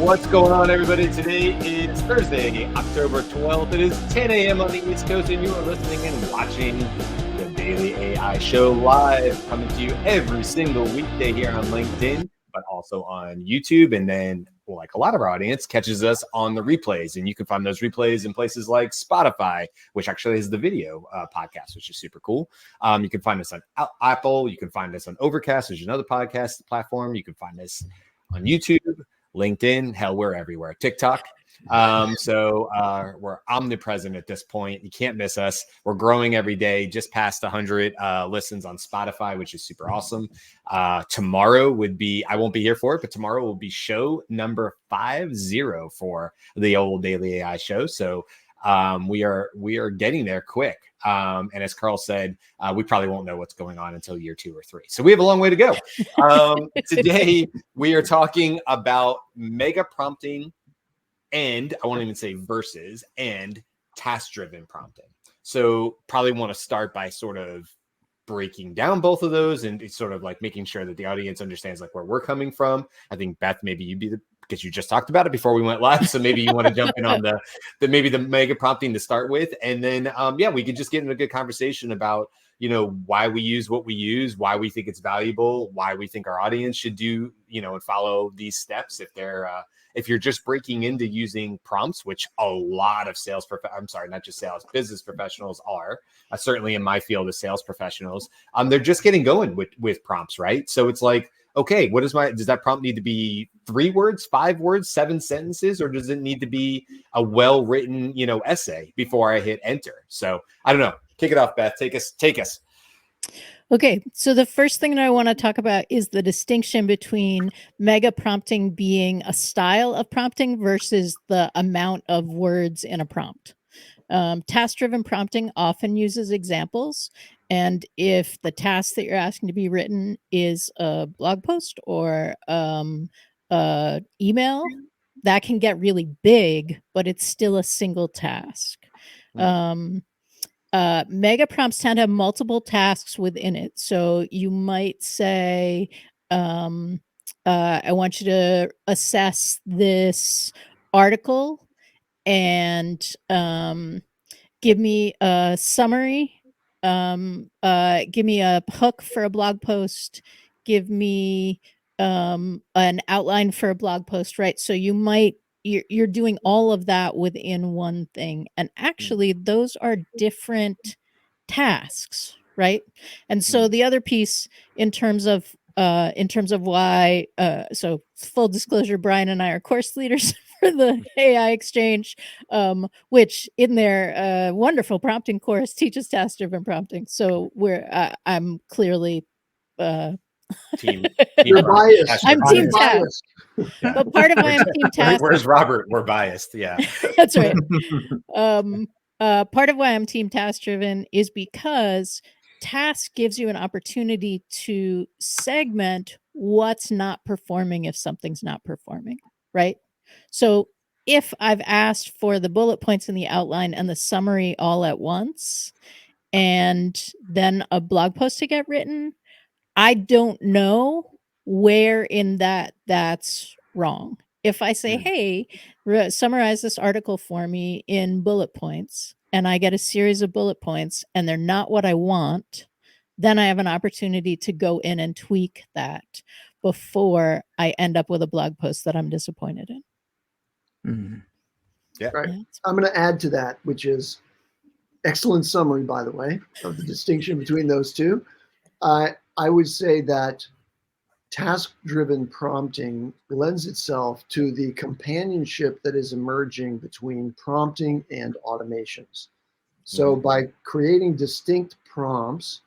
What's going on, everybody? Today is Thursday, October 12th. It is 10 a.m. on the East Coast, and you are listening and watching the Daily AI Show live, coming to you every single weekday here on LinkedIn, but also on YouTube. And then, like a lot of our audience, catches us on the replays. And you can find those replays in places like Spotify, which actually is the video podcast, which is super cool. You can find us on Apple. You can find us on Overcast, which is another podcast platform. You can find us on YouTube, LinkedIn, hell, we're everywhere. TikTok. So we're omnipresent at this point. You can't miss us. We're growing every day, just past 100 listens on Spotify, which is super awesome. Tomorrow would be, I won't be here for it, but tomorrow will be show number 50 for the old Daily AI Show. So we are getting there quick. And as Carl said, we probably won't know what's going on until year 2 or 3. So we have a long way to go. Today, we are talking about mega prompting and I won't even say versus and task-driven prompting. So probably want to start by sort of breaking down both of those and sort of like making sure that the audience understands like where we're coming from. I think Beth, maybe you'd be because you just talked about it before we went live. So maybe you want to jump in on the mega prompting to start with. And then, we could just get into a good conversation about, why we use what we use, why we think it's valuable, why we think our audience should do, and follow these steps if you're just breaking into using prompts, which a lot of business professionals are, certainly in my field of sales professionals, they're just getting going with prompts, right? So it's like, okay, does that prompt need to be 3 words, 5 words, 7 sentences, or does it need to be a well-written, essay before I hit enter? So I don't know. Kick it off, Beth. Take us. Okay, so the first thing that I want to talk about is the distinction between mega prompting being a style of prompting versus the amount of words in a prompt. Task-driven prompting often uses examples, and if the task that you're asking to be written is a blog post or email, that can get really big, but it's still a single task. Mega prompts tend to have multiple tasks within it. So you might say, I want you to assess this article and give me a summary, give me a hook for a blog post, give me an outline for a blog post, right? So you're doing all of that within one thing. And actually, those are different tasks, right? And so the other piece in terms of why, so full disclosure, Brian and I are course leaders for the AI Exchange, which in their wonderful prompting course teaches task-driven prompting. So I'm clearly Team You're biased. I'm team task. Yeah. But part of why I'm team task. Where's Robert? We're biased. Yeah. That's right. Part of why I'm team task driven is because task gives you an opportunity to segment what's not performing if something's not performing, right? So if I've asked for the bullet points in the outline and the summary all at once, and then a blog post to get written, I don't know where in that's wrong. If I say, hey, summarize this article for me in bullet points, and I get a series of bullet points and they're not what I want, then I have an opportunity to go in and tweak that before I end up with a blog post that I'm disappointed in. Mm-hmm. Yeah. Right. I'm going to add to that, which is excellent summary, by the way, of the distinction between those two. I would say that task-driven prompting lends itself to the companionship that is emerging between prompting and automations. So by creating distinct prompts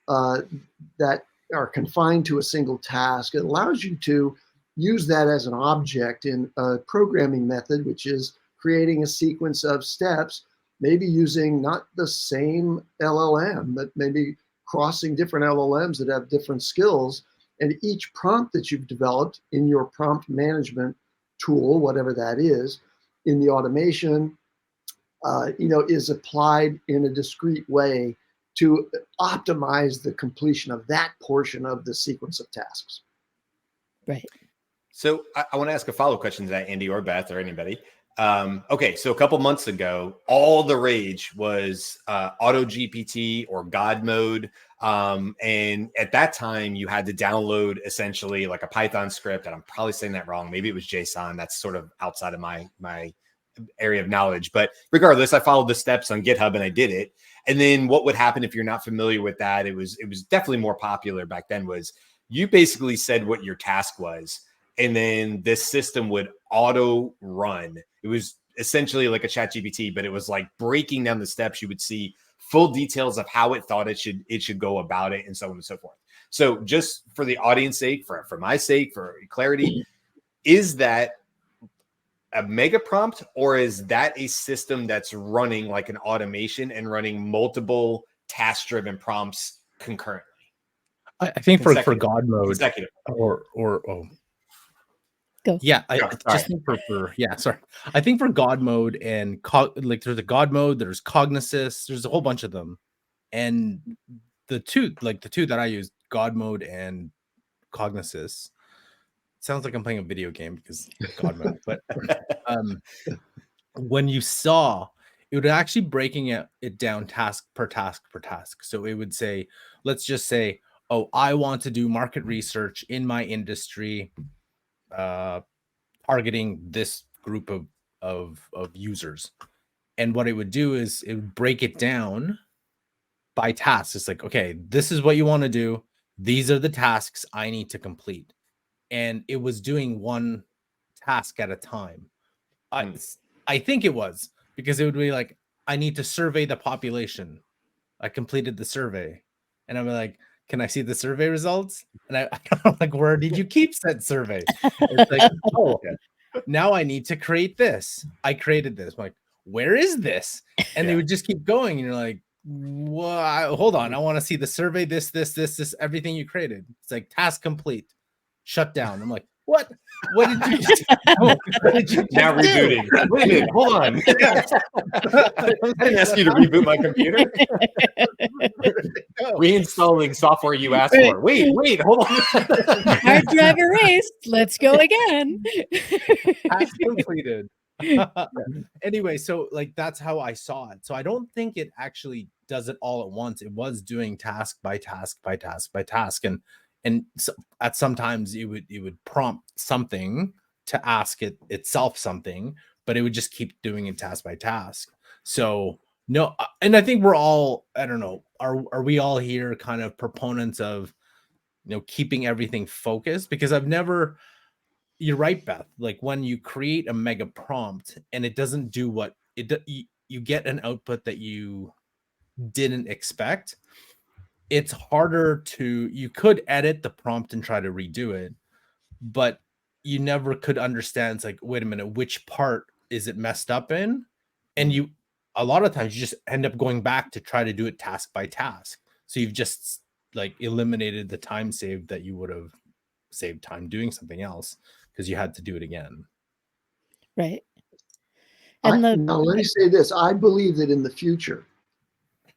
that are confined to a single task, it allows you to use that as an object in a programming method, which is creating a sequence of steps, maybe using not the same LLM, but maybe crossing different LLMs that have different skills. And each prompt that you've developed in your prompt management tool, whatever that is, in the automation, is applied in a discrete way to optimize the completion of that portion of the sequence of tasks. Right. So I want to ask a follow-up question to that, Andy or Beth or anybody. Okay, so a couple months ago, all the rage was auto GPT or God mode. And at that time, you had to download essentially like a Python script, and I'm probably saying that wrong. Maybe it was JSON. That's sort of outside of my area of knowledge. But regardless, I followed the steps on GitHub and I did it. And then what would happen if you're not familiar with that? It was definitely more popular back then. Was you basically said what your task was, and then this system would auto run. It was essentially like a ChatGPT, but it was like breaking down the steps. You would see full details of how it thought it should go about it, and so on and so forth. So just for the audience sake, for my sake, for clarity, is that a Megaprompt, or is that a system that's running like an automation and running multiple task-driven prompts concurrently? I think for God mode or Go. Yeah, I just think sorry. I think for God mode and like there's a God mode, there's Cognisis, there's a whole bunch of them, and the two that I use, God mode and Cognisis, sounds like I'm playing a video game because God mode, but when you saw, it would actually breaking it down task per task per task. So it would say, let's just say, oh, I want to do market research in my industry, targeting this group of users. And what it would do is it would break it down by tasks. It's like, okay, this is what you want to do. These are the tasks I need to complete. And it was doing one task at a time. I think it was, because it would be like, I need to survey the population. I completed the survey. And I'm like, can I see the survey results? And I'm like, where did you keep said survey? It's like, oh, now I need to create this. I created this. I'm like, where is this? And they would just keep going. And you're like, what? Hold on. I want to see the survey, this, everything you created. It's like task complete. Shut down. I'm like, what? What did you just do? Now rebooting. Wait a minute, hold on. I didn't ask you to reboot my computer. Reinstalling software you asked for. Wait, hold on. Hard drive erased. Let's go again. Task completed. Anyway, so like that's how I saw it. So I don't think it actually does it all at once. It was doing task by task by task by task, and so at sometimes it would prompt something to ask it itself something, but it would just keep doing it task by task. So no, and I think we're all, I don't know, are we all here kind of proponents of, keeping everything focused? Because you're right, Beth. Like when you create a mega prompt and it doesn't do what you get an output that you didn't expect. It's harder you could edit the prompt and try to redo it, but you never could understand. It's like, wait a minute, which part is it messed up in? And a lot of times you just end up going back to try to do it task by task. So you've just like eliminated the time saved that you would have saved time doing something else because you had to do it again. Right. Now let me say this. I believe that in the future,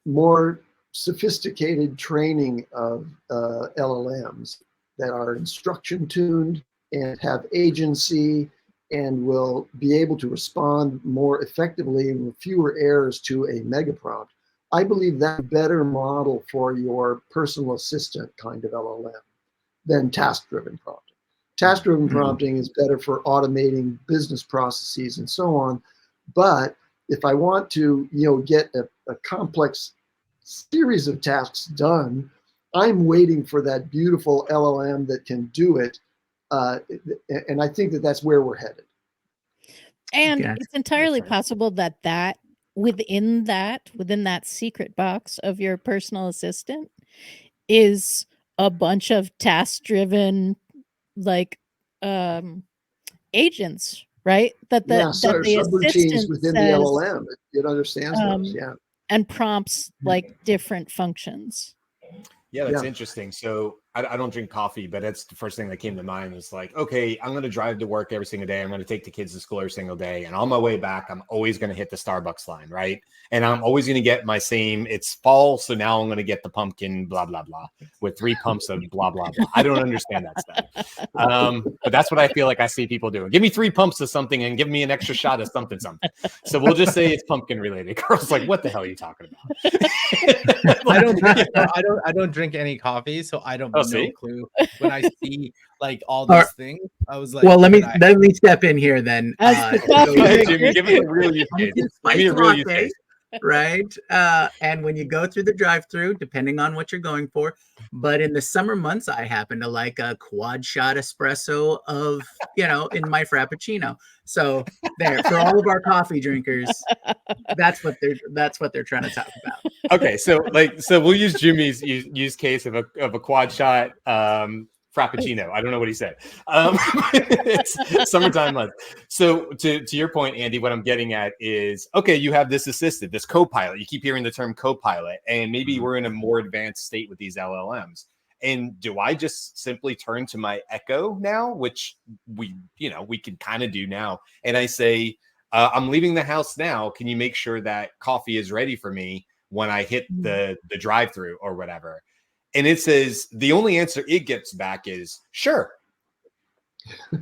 more sophisticated training of LLMs that are instruction tuned and have agency and will be able to respond more effectively and with fewer errors to a mega prompt. I believe that's a better model for your personal assistant kind of LLM than task-driven prompting. Task-driven prompting is better for automating business processes and so on. But if I want to, get a complex series of tasks done, I'm waiting for that beautiful LLM that can do it. And I think that that's where we're headed. And it's entirely possible that within that secret box of your personal assistant is a bunch of task-driven like agents, right? That the subroutines within the LLM. It understands those, and prompts like different functions. Yeah, that's interesting. So I don't drink coffee, but that's the first thing that came to mind. Was like, okay, I'm going to drive to work every single day. I'm going to take the kids to school every single day. And on my way back, I'm always going to hit the Starbucks line, right? And I'm always going to get my same, it's fall, so now I'm going to get the pumpkin, blah, blah, blah, with 3 pumps of blah, blah, blah. I don't understand that stuff. But that's what I feel like I see people doing. Give me 3 pumps of something and give me an extra shot of something. So we'll just say it's pumpkin related. Girl's like, what the hell are you talking about? I don't drink any coffee, so I don't have no clue. When I see like all these things, I was like, well, let me step in here then. Jimmy, give me a real use case. Give me a real use case. Right? And when you go through the drive-through, depending on what you're going for, but in the summer months, I happen to like a quad shot espresso of, in my Frappuccino. So there, for all of our coffee drinkers, that's what they're trying to talk about. Okay, so we'll use Jimmy's use case of a quad shot Frappuccino. I don't know what he said. It's summertime month. So to your point, Andy, what I'm getting at is, okay, you have this assistant, this co-pilot. You keep hearing the term co-pilot, and maybe we're in a more advanced state with these LLMs. And do I just simply turn to my Echo now, which we can kind of do now, and I say, I'm leaving the house now. Can you make sure that coffee is ready for me when I hit the drive-through or whatever? And it says the only answer it gets back is sure.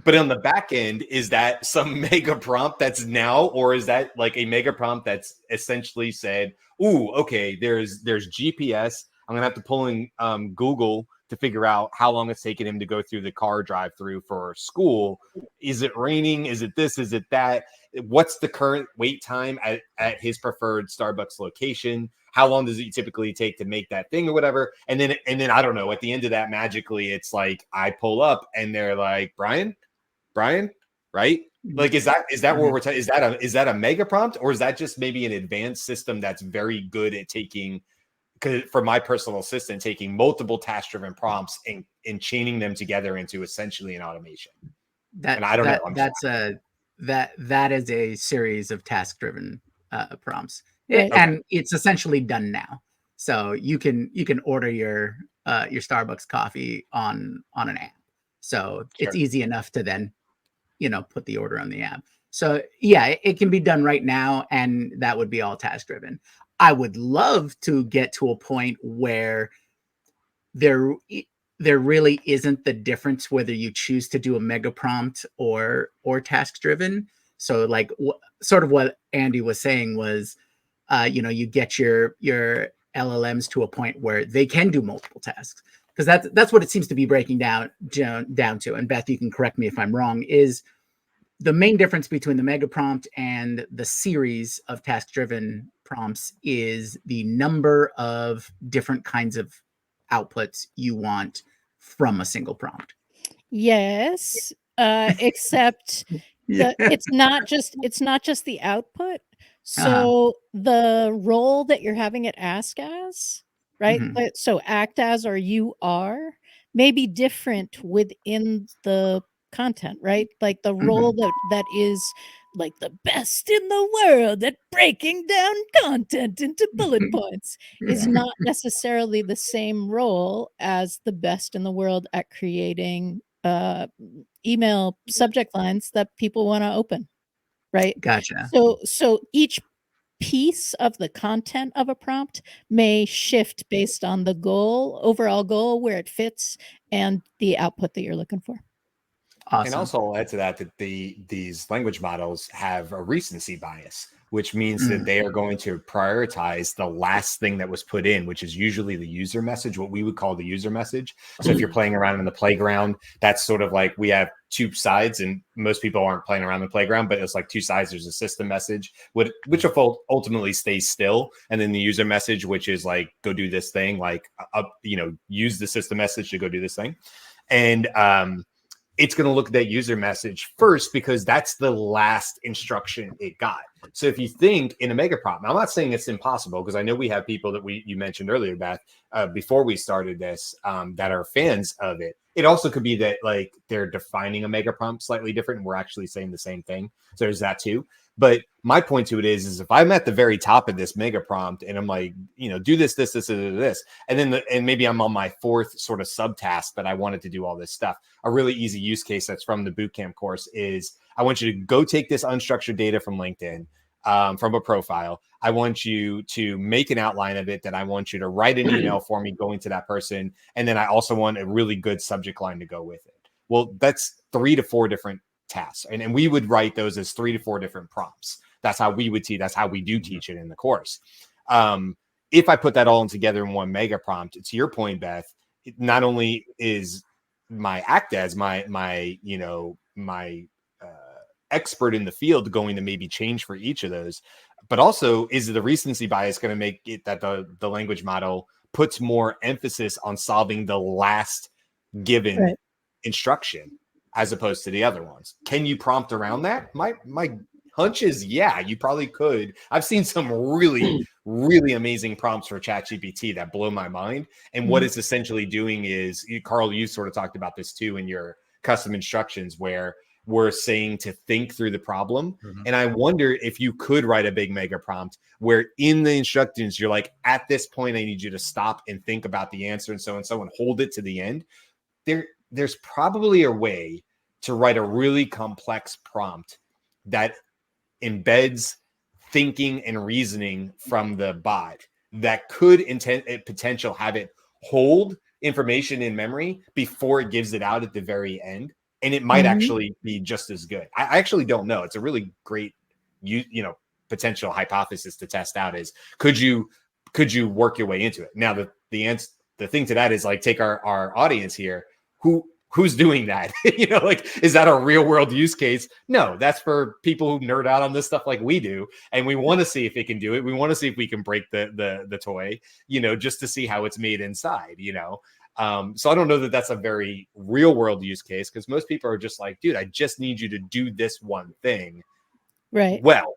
But on the back end, is that some mega prompt that's now, or is that like a mega prompt that's essentially said, ooh, okay, there's GPS. I'm gonna have to pull in Google to figure out how long it's taking him to go through the car drive-through for school. Is it raining? Is it this? Is it that? What's the current wait time at his preferred Starbucks location? How long does it typically take to make that thing or whatever? And then I don't know, at the end of that, magically, it's like I pull up and they're like, Brian, right? Like, is that where we're is that a mega prompt, or is that just maybe an advanced system that's very good at taking, for my personal assistant, taking multiple task-driven prompts and chaining them together into essentially an automation? And I don't know. That is a series of task-driven prompts. Right. And it's essentially done now. So you can order your Starbucks coffee on an app. So it's easy enough to then, put the order on the app. So yeah, it can be done right now, and that would be all task driven. I would love to get to a point where there really isn't the difference whether you choose to do a mega prompt or task driven. So like sort of what Andy was saying was, you get your LLMs to a point where they can do multiple tasks, because that's what it seems to be breaking down to. And Beth, you can correct me if I'm wrong, is the main difference between the mega prompt and the series of task-driven prompts is the number of different kinds of outputs you want from a single prompt. Yes, except it's not just the output. So the role that you're having it ask as, right? Mm-hmm. So act as, or you are, may be different within the content, right? Like the role that is like the best in the world at breaking down content into bullet points is not necessarily the same role as the best in the world at creating email subject lines that people want to open, right? Gotcha. So each piece of the content of a prompt may shift based on the overall goal, where it fits, and the output that you're looking for. Awesome. And also I'll add to that these language models have a recency bias, which means that they are going to prioritize the last thing that was put in, which is usually the user message, what we would call the user message. So if you're playing around in the playground, that's sort of like we have 2 sides, and most people aren't playing around the playground, but it's like 2 sides. There's a system message, which ultimately stays still. And then the user message, which is like, go do this thing, like, use the system message to go do this thing. And, it's going to look at that user message first, because that's the last instruction it got. So if you think in a mega prompt, I'm not saying it's impossible, because I know we have people that you mentioned earlier, Beth, before we started this, that are fans of it. It also could be that like they're defining a mega prompt slightly different and we're actually saying the same thing. So there's that too. But my point to it is if I'm at the very top of this mega prompt and I'm like, do this, and then and maybe I'm on my fourth sort of subtask that I wanted to do all this stuff. A really easy use case that's from the bootcamp course is I want you to go take this unstructured data from LinkedIn, from a profile. I want you to make an outline of it, that I want you to write an email for me going to that person. And then I also want a really good subject line to go with it. Well, that's 3 to 4 different tasks. And we would write those as 3 to 4 different prompts. That's how we would teach. That's how we do teach it in the course. If I put that all together in one mega prompt, to your point, Beth, it not only is my act as my expert in the field going to maybe change for each of those, but also is the recency bias going to make it that the language model puts more emphasis on solving the last given instruction as opposed to the other ones? Can you prompt around that? My hunch is, yeah, you probably could. I've seen some really, really amazing prompts for ChatGPT that blow my mind. And what it's essentially doing is, Carl, you sort of talked about this too in your custom instructions, where we're saying to think through the problem. And I wonder if you could write a big mega prompt where in the instructions, you're like, at this point, I need you to stop and think about the answer and so and hold it to the end. There's probably a way to write a really complex prompt that embeds thinking and reasoning from the bot that could potential have it hold information in memory before it gives it out at the very end. And it might actually be just as good. I actually don't know. It's a really great, potential hypothesis to test out is, could you work your way into it? Now, the answer, the thing to that is like, take our audience here. Who's doing that? Is that a real world use case? No, that's for people who nerd out on this stuff like we do. And we want to see if it can do it. We want to see if we can break the toy, just to see how it's made inside, So I don't know that that's a very real world use case, because most people are just like, dude, I just need you to do this one thing. Right. Well,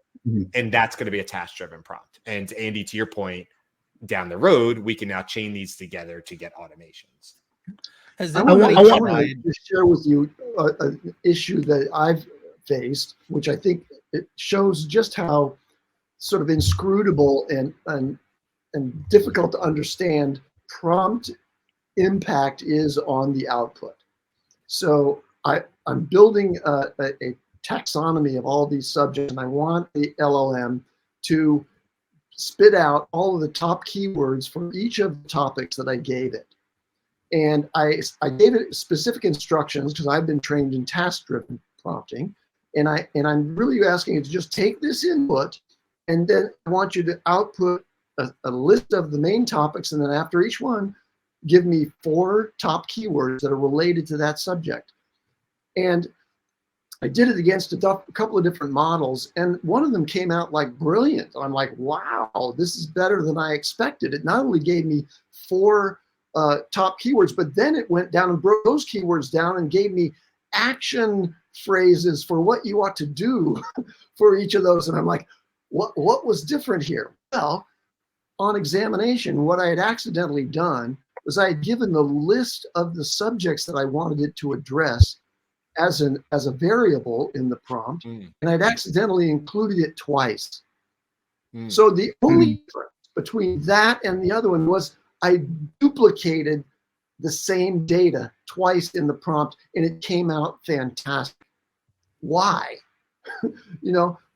and that's going to be a task driven prompt. And Andy, to your point, down the road, we can now chain these together to get automations. I want to share with you an issue that I've faced, which I think it shows just how sort of inscrutable and difficult to understand prompt impact is on the output. So I'm building a taxonomy of all these subjects, and I want the LLM to spit out all of the top keywords for each of the topics that I gave it. And I gave it specific instructions because I've been trained in task-driven prompting. And I'm really asking it to just take this input, and then I want you to output a list of the main topics, and then after each one, give me 4 top keywords that are related to that subject. And I did it against a couple of different models, and one of them came out like brilliant. I'm like, wow, this is better than I expected. It not only gave me 4 top keywords, but then it went down and broke those keywords down and gave me action phrases for what you ought to do for each of those. And I'm like, what was different here? Well, on examination, what I had accidentally done was I had given the list of the subjects that I wanted it to address as a variable in the prompt, and I'd accidentally included it twice. So the only difference between that and the other one was I duplicated the same data twice in the prompt, and it came out fantastic. Why?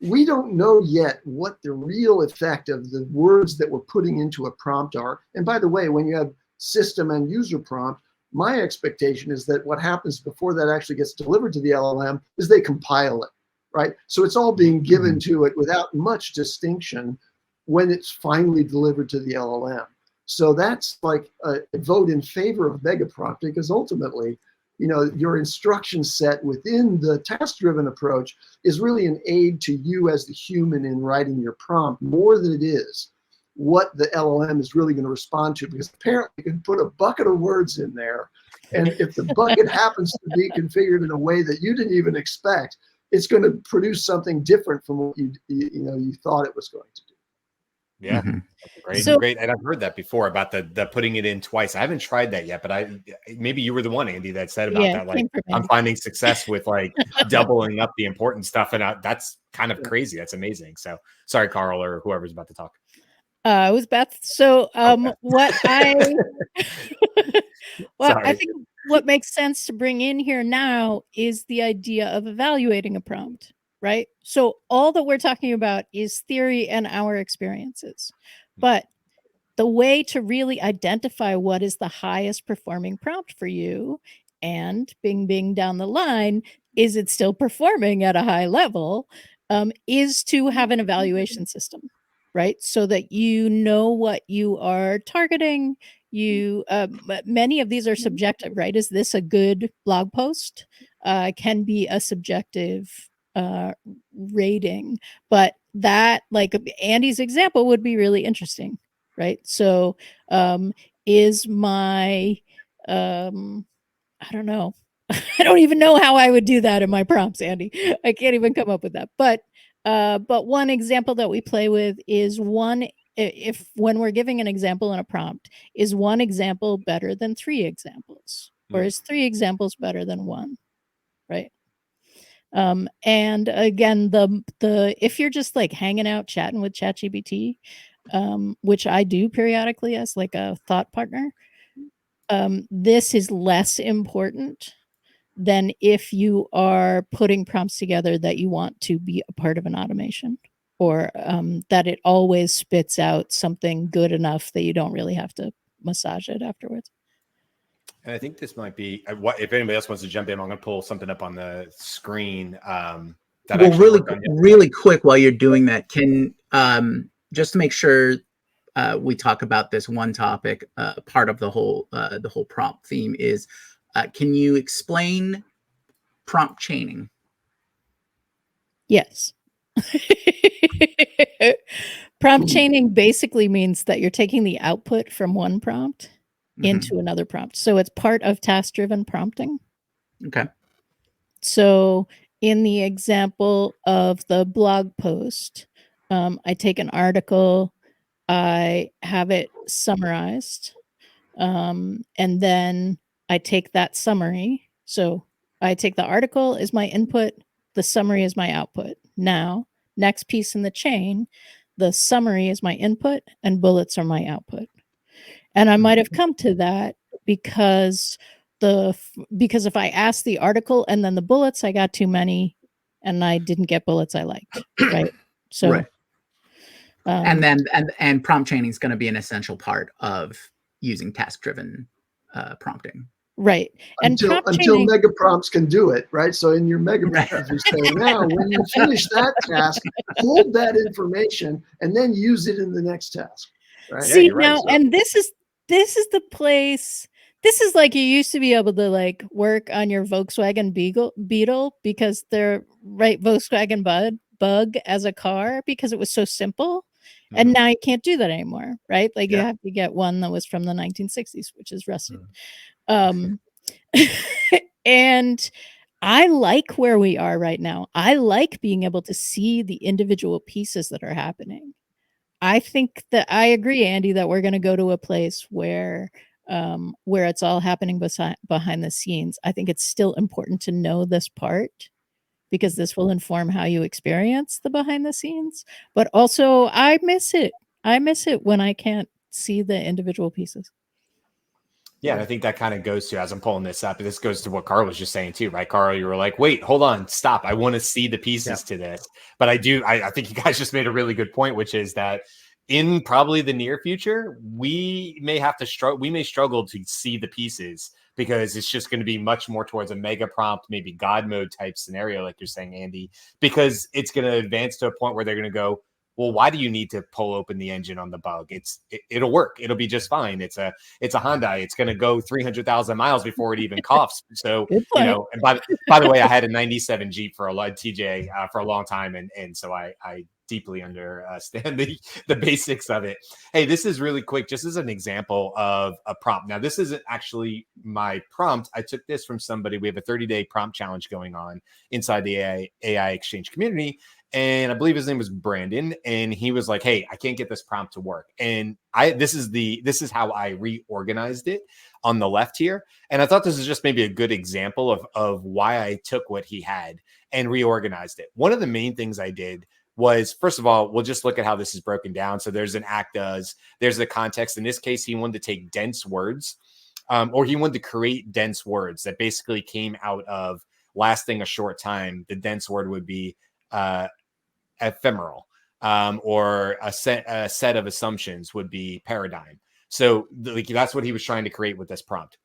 We don't know yet what the real effect of the words that we're putting into a prompt are. And by the way, when you have system and user prompt, my expectation is that what happens before that actually gets delivered to the LLM is they compile it, right? So it's all being given to it without much distinction when it's finally delivered to the LLM. So that's like a vote in favor of Megaprompt, because ultimately, your instruction set within the task-driven approach is really an aid to you as the human in writing your prompt more than it is what the LLM is really going to respond to, because apparently you can put a bucket of words in there, and if the bucket happens to be configured in a way that you didn't even expect, it's going to produce something different from what you thought it was going to do. Yeah. Mhm. Great. So- Great. And I've heard that before about the putting it in twice. I haven't tried that yet, but maybe you were the one, Andy, that said about Yeah, that. it Like, came from I'm Andy. finding success with like doubling up the important stuff. And that's kind of crazy. That's amazing. So sorry, Carl, or whoever's about to talk. It was Beth. So Okay. what I well, I Sorry. think what makes sense to bring in here now is the idea of evaluating a prompt, right? So all that we're talking about is theory and our experiences. But the way to really identify what is the highest performing prompt for you and bing down the line, is it still performing at a high level, is to have an evaluation system, right? So that you know what you are targeting. You many of these are subjective, right? Is this a good blog post? Can be a subjective rating, but that, like Andy's example, would be really interesting, right? So is my I don't know. I don't even know how I would do that in my prompts, Andy. I can't even come up with that. But one example that we play with is if when we're giving an example in a prompt, is one example better than 3 examples? Or is 3 examples better than 1? Right. And again, the if you're just like hanging out chatting with ChatGPT, which I do periodically as like a thought partner, this is less important than if you are putting prompts together that you want to be a part of an automation, or that it always spits out something good enough that you don't really have to massage it afterwards. And I think this might be if anybody else wants to jump in, I'm going to pull something up on the screen. Well, really quick, while you're doing that, can just to make sure we talk about this one topic, part of the whole prompt theme is, can you explain prompt chaining? Yes. Prompt chaining basically means that you're taking the output from one prompt into another prompt. So it's part of task-driven prompting. Okay. So in the example of the blog post, I take an article, I have it summarized, and then I take that summary. So I take the article as my input, the summary is my output. Now, next piece in the chain, the summary is my input and bullets are my output. And I might have come to that because if I asked the article and then the bullets, I got too many and I didn't get bullets I liked, right? So right. And prompt chaining is going to be an essential part of using task-driven prompting. Right. And until Megaprompts can do it, right? So in your Megaprompt, you say, now when you finish that task, hold that information and then use it in the next task. Right? See, now, and this is the place. This is like you used to be able to like work on your Volkswagen Beetle because they're Volkswagen Bug as a car because it was so simple. And now you can't do that anymore, right? Like you have to get one that was from the 1960s, which is rusted. And I like where we are right now. I like being able to see the individual pieces that are happening. I think that I agree, Andy, that we're going to go to a place where it's all happening behind the scenes. I think it's still important to know this part because this will inform how you experience the behind the scenes. But also, I miss it. I miss it when I can't see the individual pieces. Yeah, and I think that kind of goes to, as I'm pulling this up, this goes to what Carl was just saying too, right? Carl, you were like, wait, hold on, stop. I want to see the pieces to this. But I think you guys just made a really good point, which is that in probably the near future, we may struggle to see the pieces because it's just going to be much more towards a mega prompt, maybe God mode type scenario, like you're saying, Andy, because it's going to advance to a point where they're going to go, well, why do you need to pull open the engine on the bug? It'll work. It'll be just fine. It's a Hyundai. It's going to go 300,000 miles before it even coughs. So, and by the way, I had a 97 Jeep for a TJ for a long time. And so I deeply understand the basics of it. Hey, this is really quick, just as an example of a prompt. Now, this isn't actually my prompt. I took this from somebody. We have a 30-day prompt challenge going on inside the AI Exchange community. and I believe his name was Brandon, and he was like, "Hey, I can't get this prompt to work." And this is how I reorganized it on the left here. And I thought this is just maybe a good example of why I took what he had and reorganized it. One of the main things I did was, first of all, we'll just look at how this is broken down. So there's an act does, there's the context. In this case, he wanted to take dense words, or he wanted to create dense words that basically came out of lasting a short time. The dense word would be ephemeral, or a set of assumptions would be paradigm. So that's what he was trying to create with this prompt.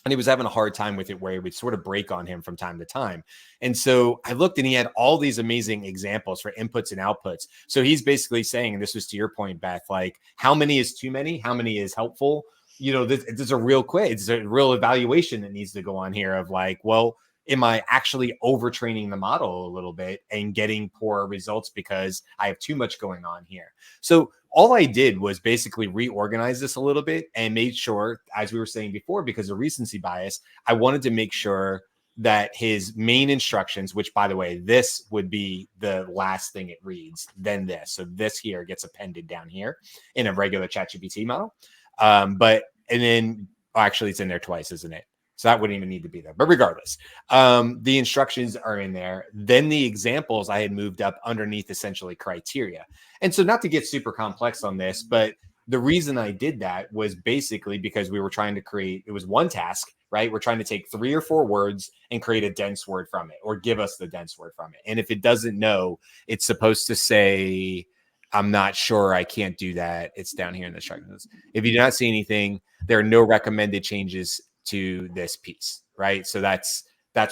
And he was having a hard time with it, where it would sort of break on him from time to time. And so I looked, and he had all these amazing examples for inputs and outputs. So he's basically saying, and this was to your point, Beth, like, how many is too many? How many is helpful? You know, this is a real quiz. It's a real evaluation that needs to go on here of like, well, am I actually overtraining the model a little bit and getting poor results because I have too much going on here? So all I did was basically reorganize this a little bit and made sure, as we were saying before, because of recency bias, I wanted to make sure that his main instructions, which, by the way, this would be the last thing it reads, then this. So this here gets appended down here in a regular ChatGPT model. And then actually it's in there twice, isn't it? So that wouldn't even need to be there. But regardless, the instructions are in there. Then the examples I had moved up underneath essentially criteria. And so not to get super complex on this, but the reason I did that was basically because we were trying to create, it was one task, right? We're trying to take 3 or 4 words and create a dense word from it, or give us the dense word from it. And if it doesn't know, it's supposed to say, I'm not sure, I can't do that. It's down here in the instructions. If you do not see anything, there are no recommended changes to this piece, right? So that's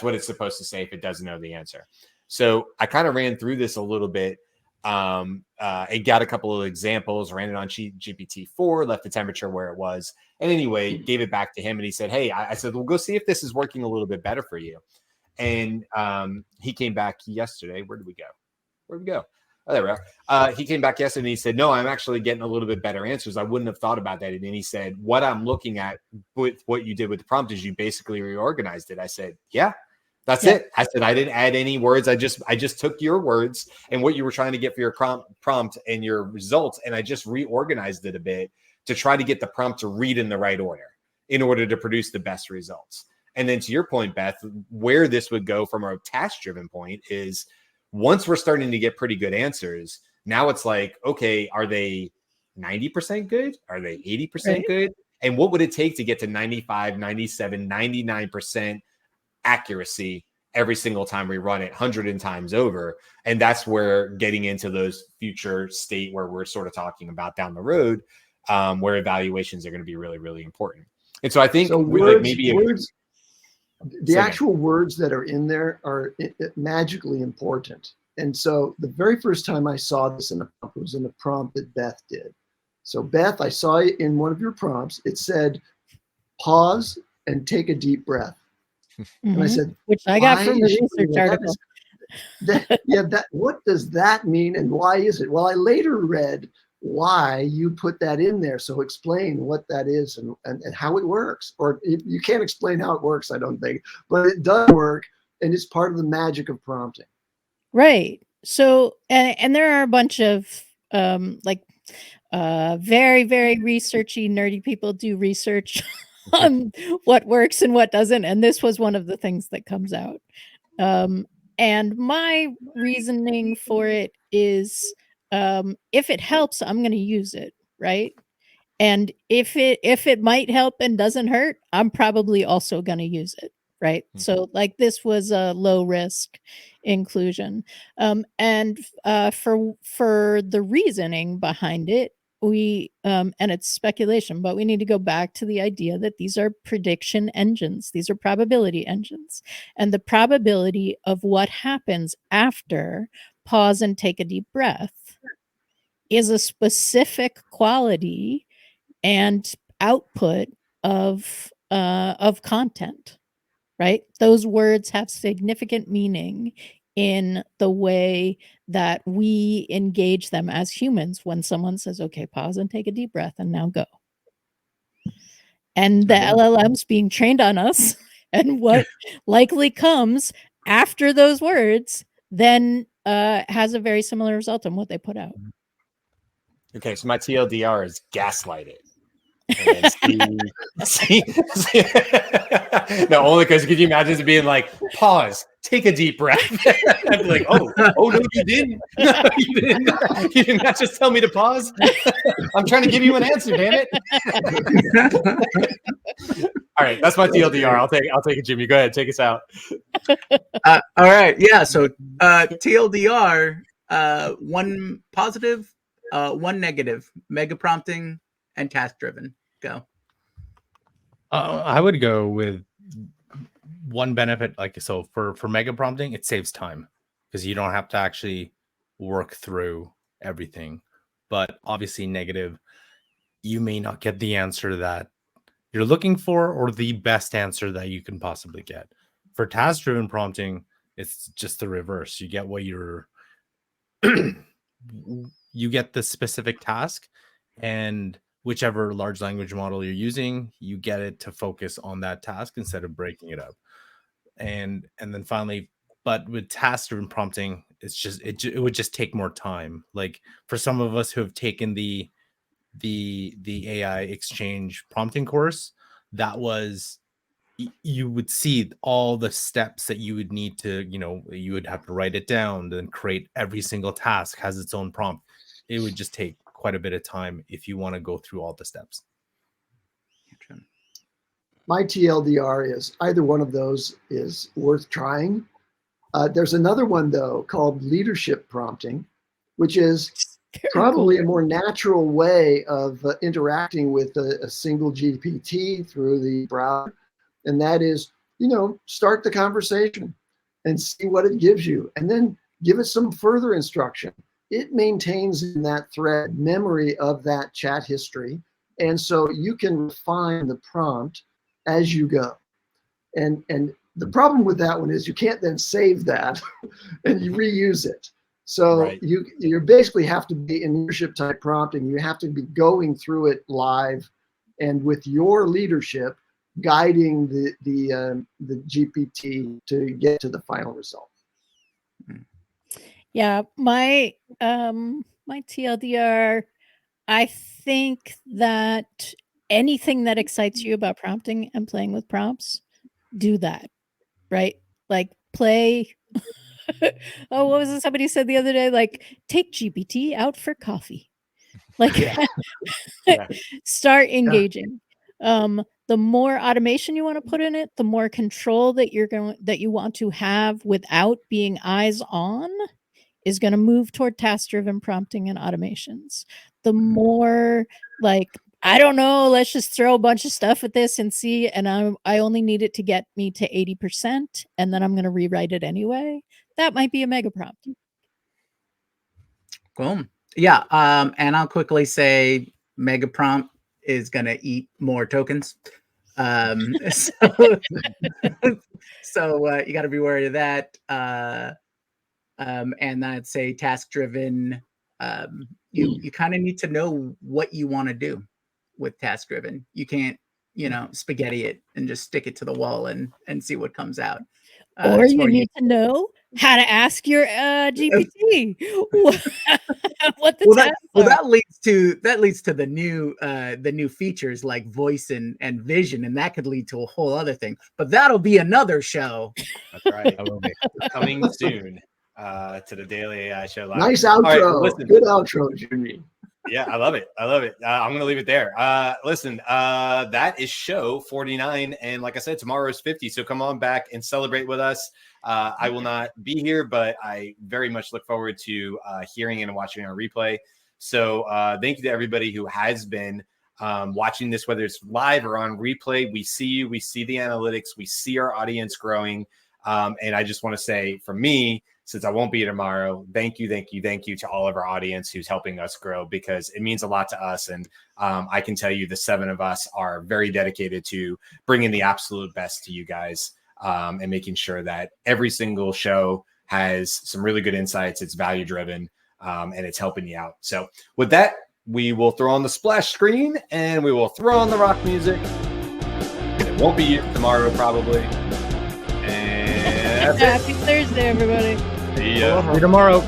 what it's supposed to say if it doesn't know the answer. So I kind of ran through this a little bit. It got a couple of examples, ran it on GPT-4, left the temperature where it was, and anyway, gave it back to him, and he said, "Hey," I said, "Well, go see if this is working a little bit better for you." And he came back yesterday. Where did we go? Oh, there we are. He came back yesterday and he said, "No, I'm actually getting a little bit better answers. I wouldn't have thought about that." And then he said, "What I'm looking at with what you did with the prompt is you basically reorganized it." I said, "Yeah, that's it." I said, "I didn't add any words. I just took your words and what you were trying to get for your prompt and your results, and I just reorganized it a bit to try to get the prompt to read in the right order in order to produce the best results." And then to your point, Beth, where this would go from a task-driven point is, once we're starting to get pretty good answers, now it's like, okay, are they 90% good? Are they 80% good? And what would it take to get to 95, 97, 99% accuracy every single time we run it 100 times over? And that's where getting into those future state where we're sort of talking about down the road, where evaluations are going to be really, really important. And so I think the actual words that are in there are magically important. And so the very first time I saw this in a prompt was in a prompt that Beth did. So Beth, I saw it in one of your prompts. It said, "Pause and take a deep breath." Mm-hmm. And I said, which I got from the research article. What does that mean and why is it? Well, I later read why you put that in there. So explain what that is and how it works. Or you can't explain how it works, I don't think, but it does work, and it's part of the magic of prompting. Right. So, and there are a bunch of very, very researchy, nerdy people do research on what works and what doesn't. And this was one of the things that comes out. And my reasoning for it is, if it helps, I'm going to use it, right? And if it might help and doesn't hurt, I'm probably also going to use it, right? Mm-hmm. So like this was a low risk inclusion. And for the reasoning behind it, we and it's speculation, but we need to go back to the idea that these are prediction engines. These are probability engines, and the probability of what happens after pause and take a deep breath is a specific quality and output of content, right? Those words have significant meaning in the way that we engage them as humans when someone says, "Okay, pause and take a deep breath and now go." And the LLMs being trained on us and what likely comes after those words then has a very similar result on what they put out. Okay, so my TLDR is gaslight it. And then see. No, only because could you imagine it being like, pause, take a deep breath. I'd be like, oh no, you didn't. You didn't. You did not just tell me to pause. I'm trying to give you an answer, damn it. All right, that's my TLDR. I'll take it, Jimmy. Go ahead, take us out. All right, yeah. So TLDR, one positive, one negative, mega prompting and task driven. Go. I would go with one benefit, like so for mega prompting, it saves time because you don't have to actually work through everything. But obviously negative, you may not get the answer that you're looking for or the best answer that you can possibly get. For task driven prompting, it's just the reverse. You get what you're you get the specific task, and whichever large language model you're using, you get it to focus on that task instead of breaking it up. And then finally, but with task-driven prompting, it's just it would just take more time. Like for some of us who have taken the AI exchange prompting course, that was you would see all the steps that you would need to, you would have to write it down, then create every single task has its own prompt. It would just take quite a bit of time if you want to go through all the steps. My TLDR is either one of those is worth trying. There's another one, though, called leadership prompting, which is probably a more natural way of interacting with a single GPT through the browser. And that is, start the conversation and see what it gives you, and then give it some further instruction. It maintains in that thread memory of that chat history. And so you can refine the prompt as you go. And the problem with that one is you can't then save that and you reuse it. So Right. you basically have to be in leadership type prompting. You have to be going through it live and with your leadership guiding the GPT to get to the final result. Yeah, my TLDR, I think that anything that excites you about prompting and playing with prompts, do that, right? Like play. Oh, what was it somebody said the other day? Like, take GPT out for coffee. Like, Yeah. start engaging. The more automation you want to put in it, the more control that you want to have without being eyes on is going to move toward task-driven prompting and automations. The more like, I don't know, let's just throw a bunch of stuff at this and see, and I only need it to get me to 80%, and then I'm going to rewrite it anyway. That might be a mega prompt. Cool. Yeah. And I'll quickly say mega prompt is going to eat more tokens. So you got to be wary of that. And I'd say task driven. You kind of need to know what you want to do with task driven. You can't, spaghetti it and just stick it to the wall and see what comes out. Or you need to know how to ask your GPT what the tasks are. That leads to the new features like voice and vision, and that could lead to a whole other thing. But that'll be another show. That's right. I will be coming soon to the Daily AI Show Live. Nice outro. Right, good outro, Jimmy. Yeah, I love it. I'm going to leave it there. Listen, that is show 49. And like I said, tomorrow is 50. So come on back and celebrate with us. I will not be here, but I very much look forward to hearing and watching our replay. So thank you to everybody who has been watching this, whether it's live or on replay. We see you. We see the analytics. We see our audience growing. And I just want to say, for me, since I won't be here tomorrow, thank you to all of our audience who's helping us grow, because it means a lot to us. And I can tell you the 7 of us are very dedicated to bringing the absolute best to you guys and making sure that every single show has some really good insights. It's value driven and it's helping you out. So with that, we will throw on the splash screen and we will throw on the rock music. It won't be tomorrow, probably. And Happy Thursday, everybody. See ya. See you tomorrow.